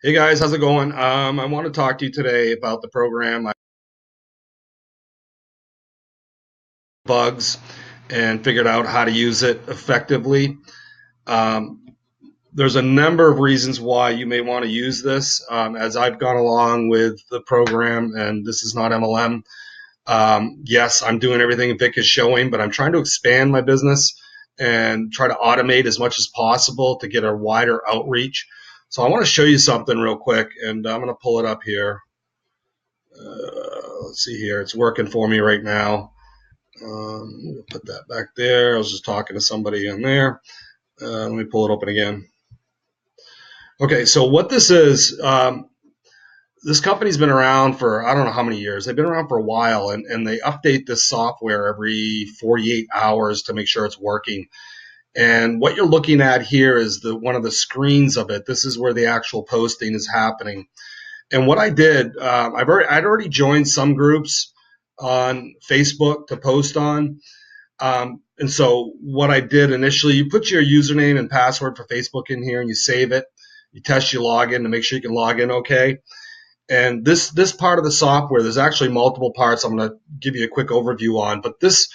Hey guys, how's it going? I want to talk to you today about the program bugs and figured out how to use it effectively. Um, there's a number of reasons why you may want to use this. As I've gone along with the program, and this is not MLM. Yes, I'm doing everything Vic is showing, but I'm trying to expand my business and try to automate as much as possible to get a wider outreach. So I want to show you something real quick, and I'm going to pull it up here. Let's see here. It's working for me right now. We'll put that back there. I was just talking to somebody in there. Let me pull it open again. Okay, so what this is, this company's been around for I don't know how many years. They've been around for a while, and they update this software every 48 hours to make sure it's working. And what you're looking at here is one of the screens of it. This is where the actual posting is happening. And what I did, I'd already joined some groups on Facebook to post on. And so what I did initially, you put your username and password for Facebook in here and you save it. You test your login to make sure you can log in okay. And this part of the software, there's actually multiple parts I'm going to give you a quick overview on. But this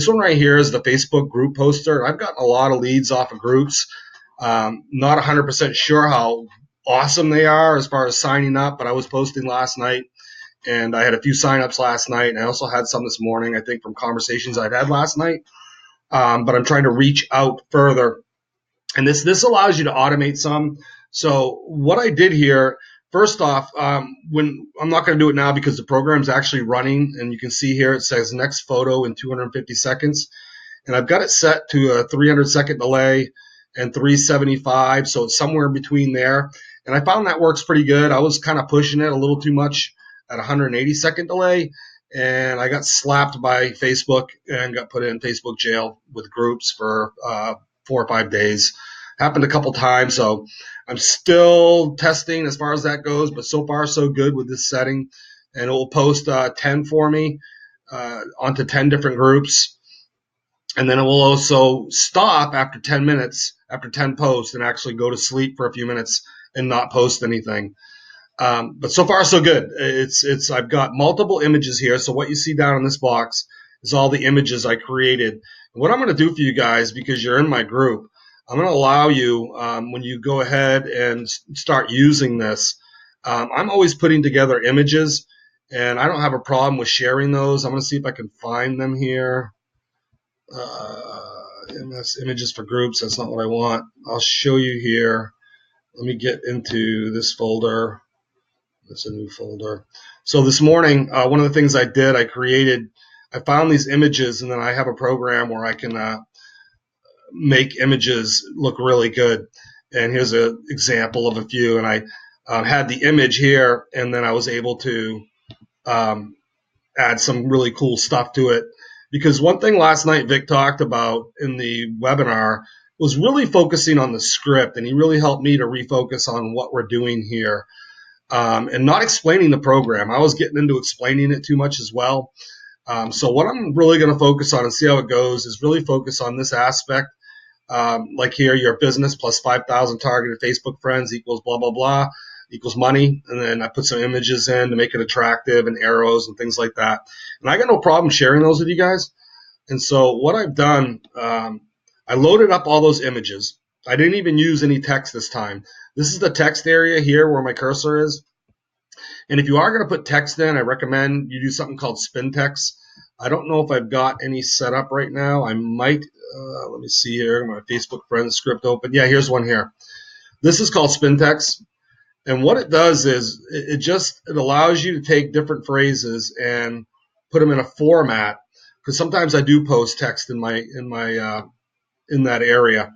one right here is the Facebook group poster. I've gotten a lot of leads off of groups. Not 100% sure how awesome they are as far as signing up, but I was posting last night and I had a few signups last night, and I also had some this morning, I think, from conversations I've had last night. But I'm trying to reach out further, and this allows you to automate some. So what I did here, first off, when I'm not going to do it now because the program's actually running, and you can see here it says next photo in 250 seconds, and I've got it set to a 300-second delay and 375, so it's somewhere in between there. And I found that works pretty good. I was kind of pushing it a little too much at 180-second delay, and I got slapped by Facebook and got put in Facebook jail with groups for 4 or 5 days. Happened a couple times, so I'm still testing as far as that goes, but so far so good with this setting. And it will post 10 for me onto 10 different groups. And then it will also stop after 10 minutes, after 10 posts, and actually go to sleep for a few minutes and not post anything. But so far, so good. I've got multiple images here. So what you see down in this box is all the images I created. And what I'm going to do for you guys, because you're in my group, I'm going to allow you, when you go ahead and start using this, I'm always putting together images, and I don't have a problem with sharing those. I'm going to see if I can find them here. And that's images for groups. That's not what I want. I'll show you here. Let me get into this folder. That's a new folder. So this morning, one of the things I did, I found these images, and then I have a program where I can make images look really good. And here's an example of a few. And I had the image here, and then I was able to add some really cool stuff to it. Because one thing last night Vic talked about in the webinar was really focusing on the script, and he really helped me to refocus on what we're doing here. And not explaining the program. I was getting into explaining it too much as well. So what I'm really going to focus on and see how it goes is really focus on this aspect. Like here, your business plus 5,000 targeted Facebook friends equals blah, blah, blah, equals money. And then I put some images in to make it attractive and arrows and things like that. And I got no problem sharing those with you guys. And so what I've done, I loaded up all those images. I didn't even use any text this time. This is the text area here where my cursor is. And if you are going to put text in, I recommend you do something called SpinText. I don't know if I've got any set up right now. I might. Let me see here. My Facebook friends script open. Yeah, here's one here. This is called SpinText. And what it does is it allows you to take different phrases and put them in a format. Because sometimes I do post text in that area.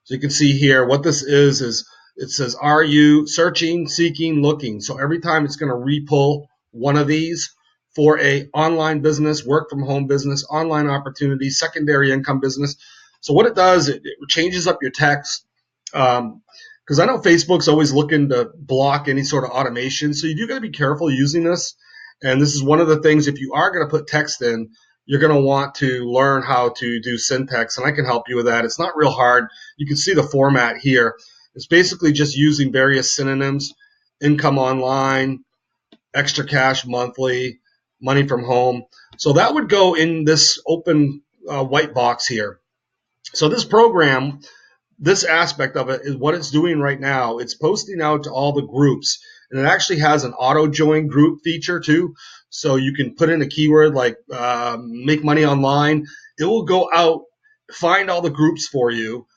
So you can see here what this is it says, are you searching, seeking, looking? So every time it's going to re-pull one of these for a online business, work from home business, online opportunity, secondary income business. So what it does, it changes up your text. Because I know Facebook's always looking to block any sort of automation. So you do got to be careful using this. And this is one of the things, if you are going to put text in, you're going to want to learn how to do syntax, and I can help you with that. It's not real hard. You can see the format here. It's basically just using various synonyms income online, extra cash monthly, money from home. So that would go in this open white box here. So this program, this aspect of it is what it's doing right now. It's posting out to all the groups, and it actually has an auto join group feature too. So you can put in a keyword like make money online. It will go out, find all the groups for you,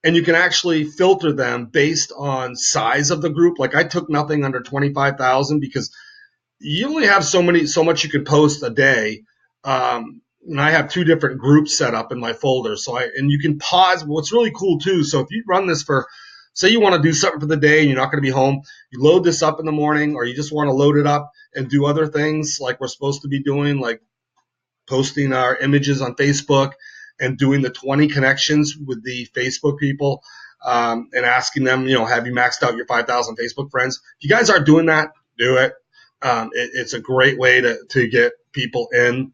and you can actually filter them based on size of the group. Like I took nothing under 25,000 because you only have so much you can post a day. And I have 2 different groups set up in my folder. And you can pause. What's really cool too. So if you run this for, say you want to do something for the day and you're not going to be home, you load this up in the morning, or you just want to load it up and do other things like we're supposed to be doing, like posting our images on Facebook and doing the 20 connections with the Facebook people, and asking them, have you maxed out your 5,000 Facebook friends? If you guys aren't doing that, do it. It's a great way to get people in.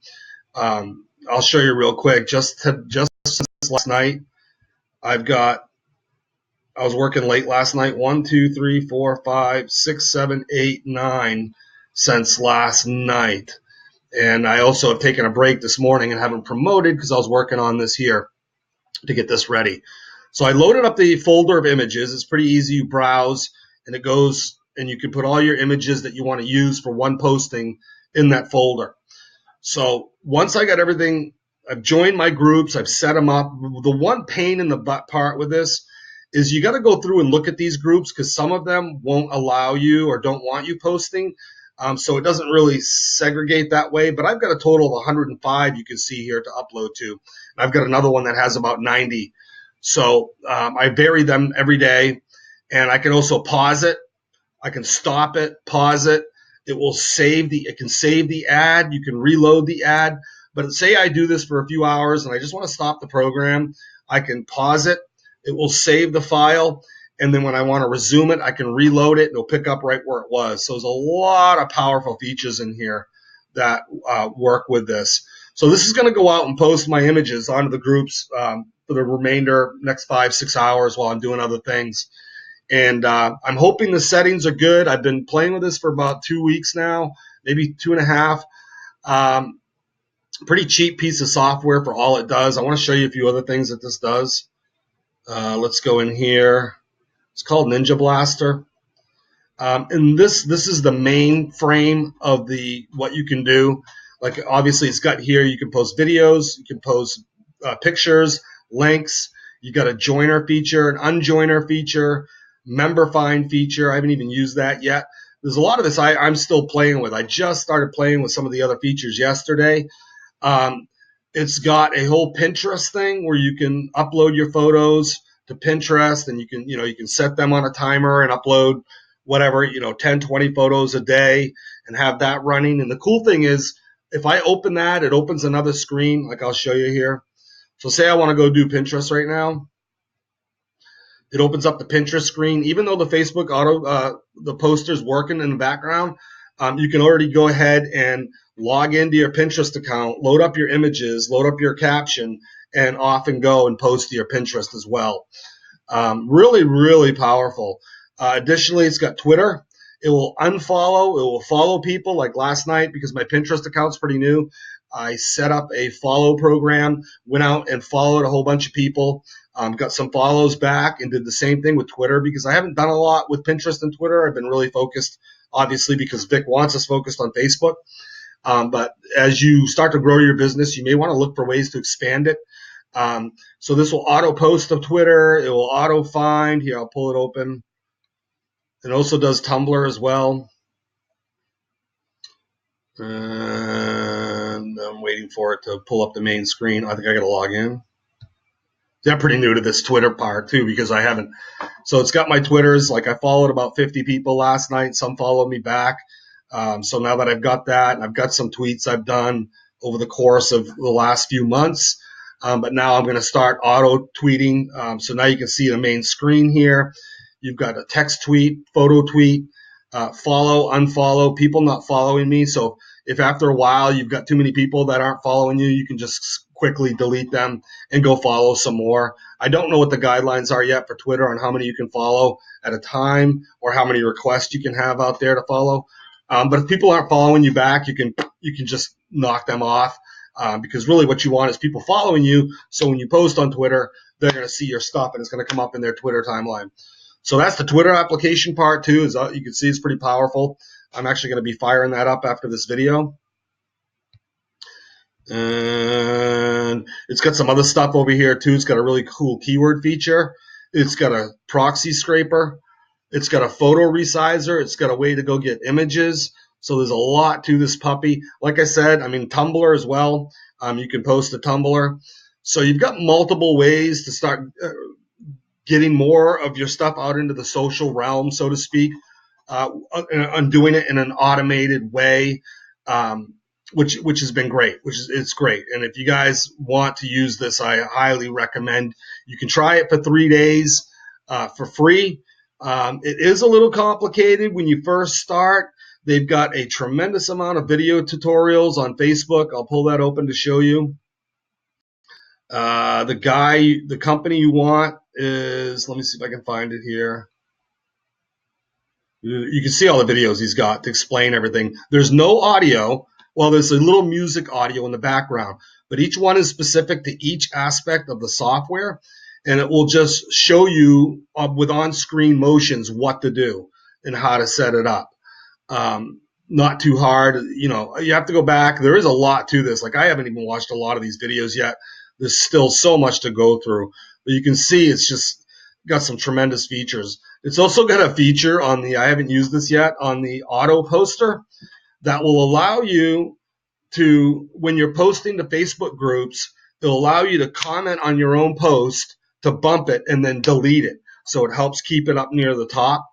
I'll show you real quick. Just since last night, I was working late last night. 1, 2, 3, 4, 5, 6, 7, 8, 9 since last night. And I also have taken a break this morning and haven't promoted because I was working on this here to get this ready. So I loaded up the folder of images. It's pretty easy. You browse, and it goes, and you can put all your images that you want to use for one posting in that folder. So once I got everything, I've joined my groups, I've set them up. The one pain in the butt part with this is you got to go through and look at these groups because some of them won't allow you or don't want you posting. So it doesn't really segregate that way. But I've got a total of 105 you can see here to upload to. And I've got another one that has about 90. So I vary them every day. And I can also pause it. I can stop it, pause it. It can save the ad. You can reload the ad. But say I do this for a few hours and I just want to stop the program, I can pause it. It will save the file. And then when I want to resume it, I can reload it. It'll pick up right where it was. So there's a lot of powerful features in here that work with this. So this is going to go out and post my images onto the groups for the remainder next 5-6 hours while I'm doing other things. And I'm hoping the settings are good. I've been playing with this for about 2 weeks now, maybe 2.5. Pretty cheap piece of software for all it does. I want to show you a few other things that this does. Let's go in here. It's called Ninja Blaster. And this is the main frame of what you can do. Like obviously it's got here, you can post videos, you can post pictures, links. You got a joiner feature, an unjoiner feature, member find feature. I haven't even used that yet. There's a lot of this I'm still playing with. I just started playing with some of the other features yesterday. It's got a whole Pinterest thing where you can upload your photos to Pinterest, and you can set them on a timer and upload whatever, 10, 20 photos a day and have that running. And the cool thing is if I open that, it opens another screen like I'll show you here. So say I want to go do Pinterest right now. It opens up the Pinterest screen. Even though the Facebook the poster's working in the background, you can already go ahead and log into your Pinterest account, load up your images, load up your caption, and off and go and post to your Pinterest as well. Really, really powerful. Additionally, it's got Twitter. It will unfollow. It will follow people. Like last night, because my Pinterest account's pretty new, I set up a follow program, went out and followed a whole bunch of people, got some follows back, and did the same thing with Twitter because I haven't done a lot with Pinterest and Twitter. I've been really focused, obviously, because Vic wants us focused on Facebook. But as you start to grow your business, you may want to look for ways to expand it. So this will auto post to Twitter. It will auto find. Here, I'll pull it open. It also does Tumblr as well. And I'm waiting for it to pull up the main screen. I think I got to log in. I'm pretty new to this Twitter part too because I haven't. So it's got my Twitters. Like I followed about 50 people last night. Some followed me back. So now that I've got that, and I've got some tweets I've done over the course of the last few months. But now I'm going to start auto tweeting. So now you can see the main screen here. You've got a text tweet, photo tweet, follow, unfollow, people not following me. So if after a while you've got too many people that aren't following you, you can just quickly delete them and go follow some more. I don't know what the guidelines are yet for Twitter on how many you can follow at a time or how many requests you can have out there to follow. But if people aren't following you back, you can just knock them off, because really what you want is people following you. So when you post on Twitter, they're going to see your stuff and it's going to come up in their Twitter timeline. So that's the Twitter application part too. Is you can see it's pretty powerful. I'm actually going to be firing that up after this video. And it's got some other stuff over here too. It's got a really cool keyword feature. It's got a proxy scraper. It's got a photo resizer. It's got a way to go get images. So there's a lot to this puppy. Like I said, I mean, Tumblr as well. You can post to Tumblr. So you've got multiple ways to start getting more of your stuff out into the social realm, so to speak, and doing it in an automated way, which has been great. It's great. And if you guys want to use this, I highly recommend. You can try it for 3 days for free. It is a little complicated when you first start. They've got a tremendous amount of video tutorials on Facebook. I'll pull that open to show you. The company you want is, let me see if I can find it here. You can see all the videos he's got to explain everything. There's no audio. Well, there's a little music audio in the background, but each one is specific to each aspect of the software, and it will just show you with on-screen motions what to do and how to set it up. Not too hard. You know, you have to go back. There is a lot to this. Like, I haven't even watched a lot of these videos yet. There's still so much to go through. But you can see it's just got some tremendous features. It's also got a feature on the, I haven't used this yet, on the auto poster that will allow you to, when you're posting to Facebook groups, it'll allow you to comment on your own post, to bump it, and then delete it. So it helps keep it up near the top.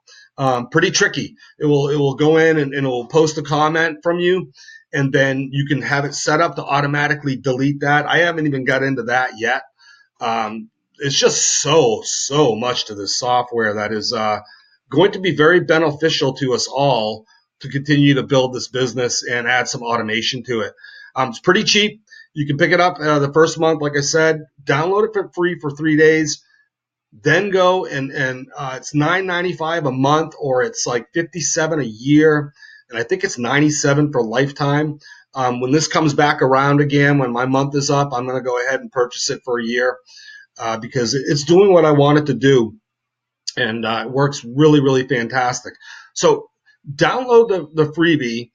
Pretty tricky. It will go in and it will post a comment from you, and then you can have it set up to automatically delete that. I haven't even got into that yet. It's just so much to this software that is going to be very beneficial to us all to continue to build this business and add some automation to it. It's pretty cheap. You can pick it up the first month, like I said, download it for free for 3 days. Then go and it's $9.95 a month, or it's like $57 a year, and I think it's $97 for lifetime. When this comes back around again, when my month is up, I'm going to go ahead and purchase it for a year because it's doing what I want it to do, and it works really fantastic. So download the freebie.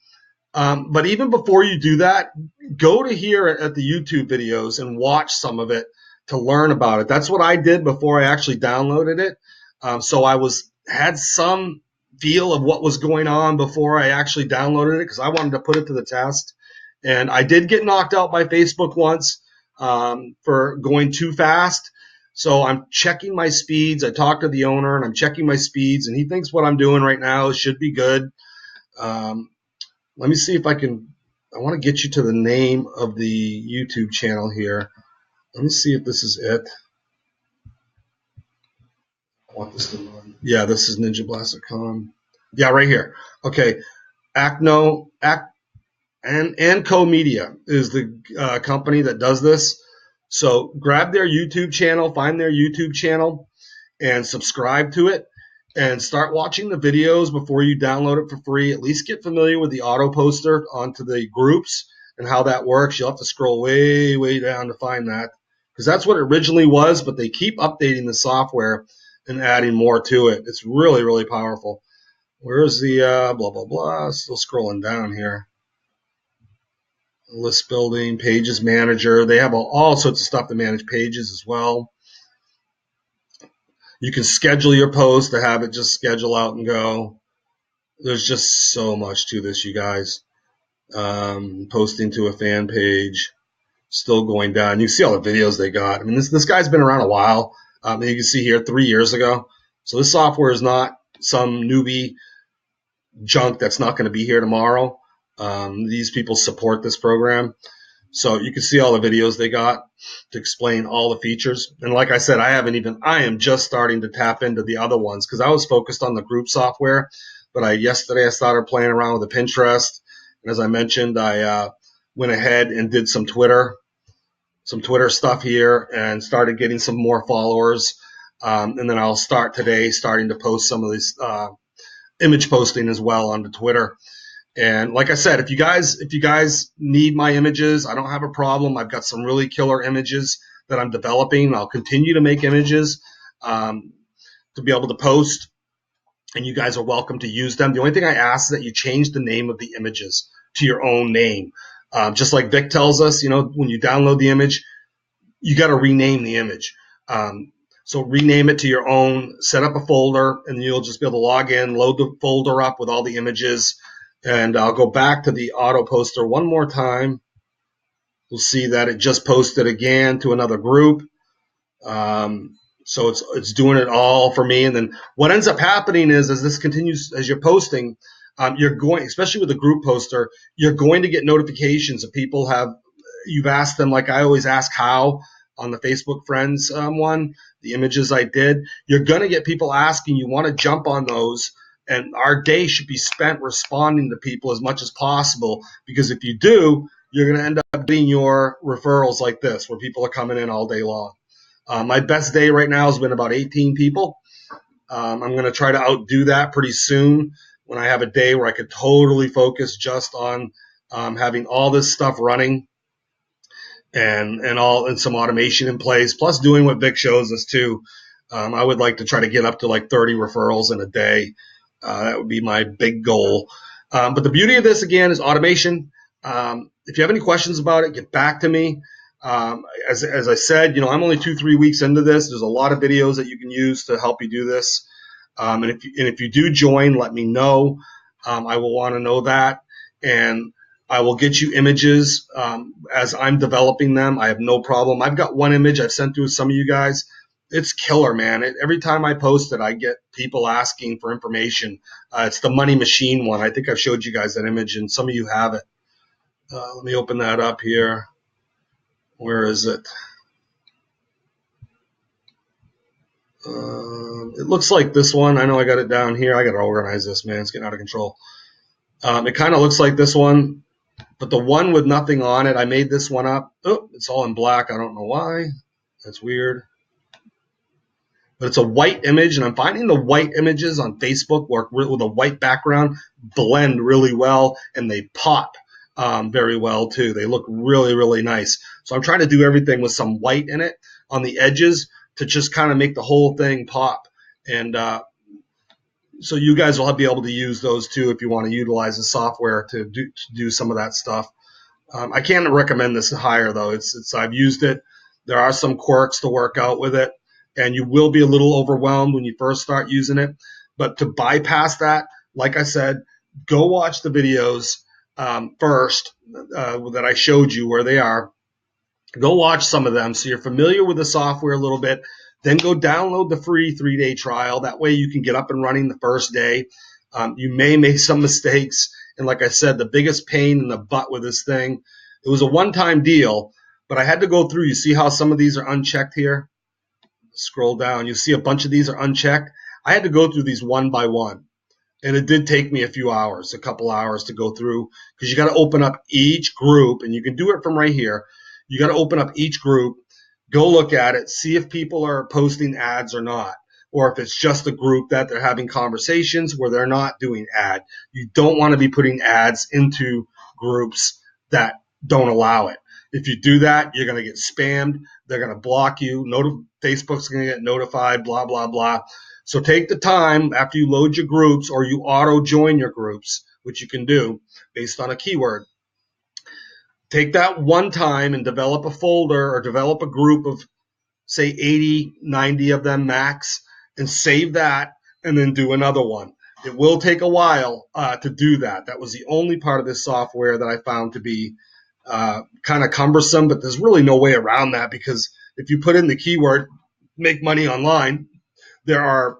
But even before you do that, go to here at the YouTube videos and watch some of it to learn about it. That's what I did before I actually downloaded it. So I had some feel of what was going on before I actually downloaded it, because I wanted to put it to the test. And I did get knocked out by Facebook once for going too fast. So I'm checking my speeds. I talked to the owner and I'm checking my speeds, and he thinks what I'm doing right now should be good. Let me see if I want to get you to the name of the YouTube channel here. Let me see if this is it. I want this to run. Yeah, this is Ninja Blaster.com. Yeah, right here. Okay. Anco Media is the company that does this. So grab their YouTube channel, find their YouTube channel, and subscribe to it. And start watching the videos before you download it for free. At least get familiar with the auto poster onto the groups and how that works. You'll have to scroll way down to find that, because that's what it originally was, but they keep updating the software and adding more to it. It's really powerful. Where's the blah, blah, blah? Still scrolling down here. List building, pages manager. They have all sorts of stuff to manage pages as well. You can schedule your post to have it just schedule out and go. There's just so much to this, you guys. Posting to a fan page, still going down. You can see all the videos they got. I mean, this guy's been around a while. You can see here 3 years ago. So this software is not some newbie junk that's not going to be here tomorrow. These people support this program. So you can see all the videos they got to explain all the features. And like I said, I am just starting to tap into the other ones, because I was focused on the group software. But yesterday I started playing around with the Pinterest. And as I mentioned, I went ahead and did some Twitter. some Twitter stuff here and started getting some more followers. And then I'll start today starting to post some of these image posting as well onto Twitter. And like I said, if you guys need my images, I don't have a problem. I've got some really killer images that I'm developing. I'll continue to make images to be able to post, and you guys are welcome to use them. The only thing I ask is that you change the name of the images to your own name. Just like Vic tells us, when you download the image, you got to rename the image. So rename it to your own, set up a folder, and you'll just be able to log in, load the folder up with all the images. And I'll go back to the auto poster one more time. We'll see that it just posted again to another group. So it's doing it all for me. And then what ends up happening is, as this continues, as you're posting, you're going, especially with a group poster, you're going to get notifications of people you've asked them, like I always ask how on the Facebook Friends one, the images I did. You're going to get people asking, you want to jump on those. And our day should be spent responding to people as much as possible, because if you do, you're going to end up getting your referrals like this, where people are coming in all day long. My best day right now has been about 18 people. I'm going to try to outdo that pretty soon when I have a day where I could totally focus just on having all this stuff running and some automation in place, plus doing what Vic shows us too. I would like to try to get up to like 30 referrals in a day. That would be my big goal. But the beauty of this, again, is automation. If you have any questions about it, get back to me. As I said, I'm only 2-3 weeks into this. There's a lot of videos that you can use to help you do this. And if you do join, let me know. I will want to know that. And I will get you images as I'm developing them. I have no problem. I've got one image I've sent to some of you guys. It's killer, man. Every time I post it, I get people asking for information. It's the Money Machine one. I think I've showed you guys that image, and some of you have it. Let me open that up here. Where is it? It looks like this one. I know I got it down here. I got to organize this, man. It's getting out of control. It kind of looks like this one, but the one with nothing on it, I made this one up. Oh, it's all in black. I don't know why. That's weird. But it's a white image, and I'm finding the white images on Facebook work with a white background blend really well, and they pop very well too. They look really, really nice. So I'm trying to do everything with some white in it on the edges to just kind of make the whole thing pop. And so you guys will be able to use those too if you want to utilize the software to do some of that stuff. I can't recommend this higher though. I've used it. There are some quirks to work out with it, and you will be a little overwhelmed when you first start using it. But to bypass that, like I said, go watch the videos first that I showed you where they are. Go watch some of them so you're familiar with the software a little bit. Then go download the free 3-day trial. That way you can get up and running the first day. You may make some mistakes. And like I said, the biggest pain in the butt with this thing, it was a one-time deal, but I had to go through. You see how some of these are unchecked here? Scroll down. You see a bunch of these are unchecked. I had to go through these one by one. And it did take me a couple hours to go through, because you got to open up each group, and you can do it from right here. You got to open up each group, go look at it, see if people are posting ads or not, or if it's just a group that they're having conversations where they're not doing ad. You don't want to be putting ads into groups that don't allow it. If you do that, you're going to get spammed. They're going to block you. Facebook's going to get notified, blah, blah, blah. So take the time after you load your groups, or you auto join your groups, which you can do based on a keyword. Take that one time and develop a folder or develop a group of, say, 80, 90 of them max, and save that, and then do another one. It will take a while to do that. That was the only part of this software that I found to be kind of cumbersome, but there's really no way around that, because if you put in the keyword make money online, there are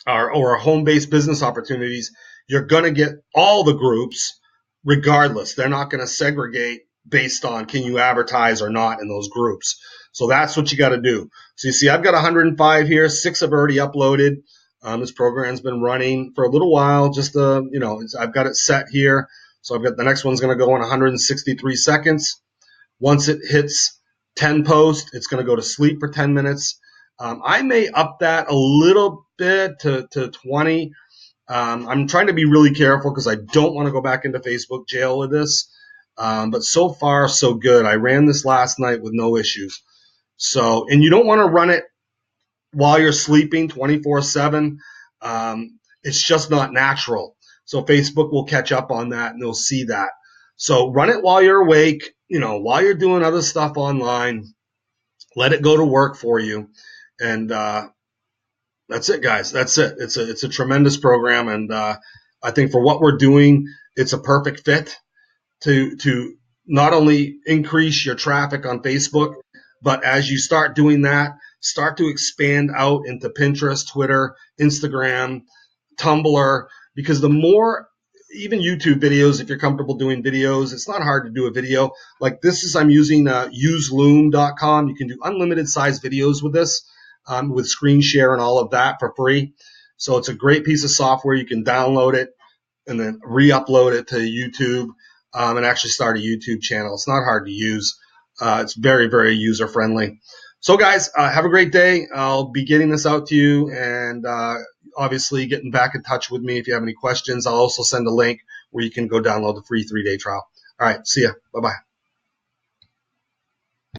home-based business opportunities, you're going to get all the groups regardless. They're not going to segregate based on can you advertise or not in those groups. So that's what you got to do. So you see, I've got 105 here. 6 have already uploaded. This program's been running for a little while. I've got it set here. So I've got the next one's going to go in 163 seconds. Once it hits 10 posts, it's going to go to sleep for 10 minutes. I may up that a little bit to 20. I'm trying to be really careful because I don't want to go back into Facebook jail with this. But so far, so good. I ran this last night with no issues. So, and you don't want to run it while you're sleeping 24/7. It's just not natural. So Facebook will catch up on that and they'll see that. So run it while you're awake, while you're doing other stuff online. Let it go to work for you. And that's it, guys. That's it. It's a tremendous program. And I think for what we're doing, it's a perfect fit to not only increase your traffic on Facebook, but as you start doing that, start to expand out into Pinterest, Twitter, Instagram, Tumblr, because the more, even YouTube videos, if you're comfortable doing videos, it's not hard to do a video. Like this is, I'm using useloom.com. You can do unlimited size videos with this, with screen share and all of that for free. So it's a great piece of software. You can download it and then re-upload it to YouTube, and actually start a YouTube channel. It's not hard to use. It's very, very user-friendly. So, guys, have a great day. I'll be getting this out to you, and obviously getting back in touch with me if you have any questions. I'll also send a link where you can go download the free 3-day trial. All right, see ya. Bye-bye.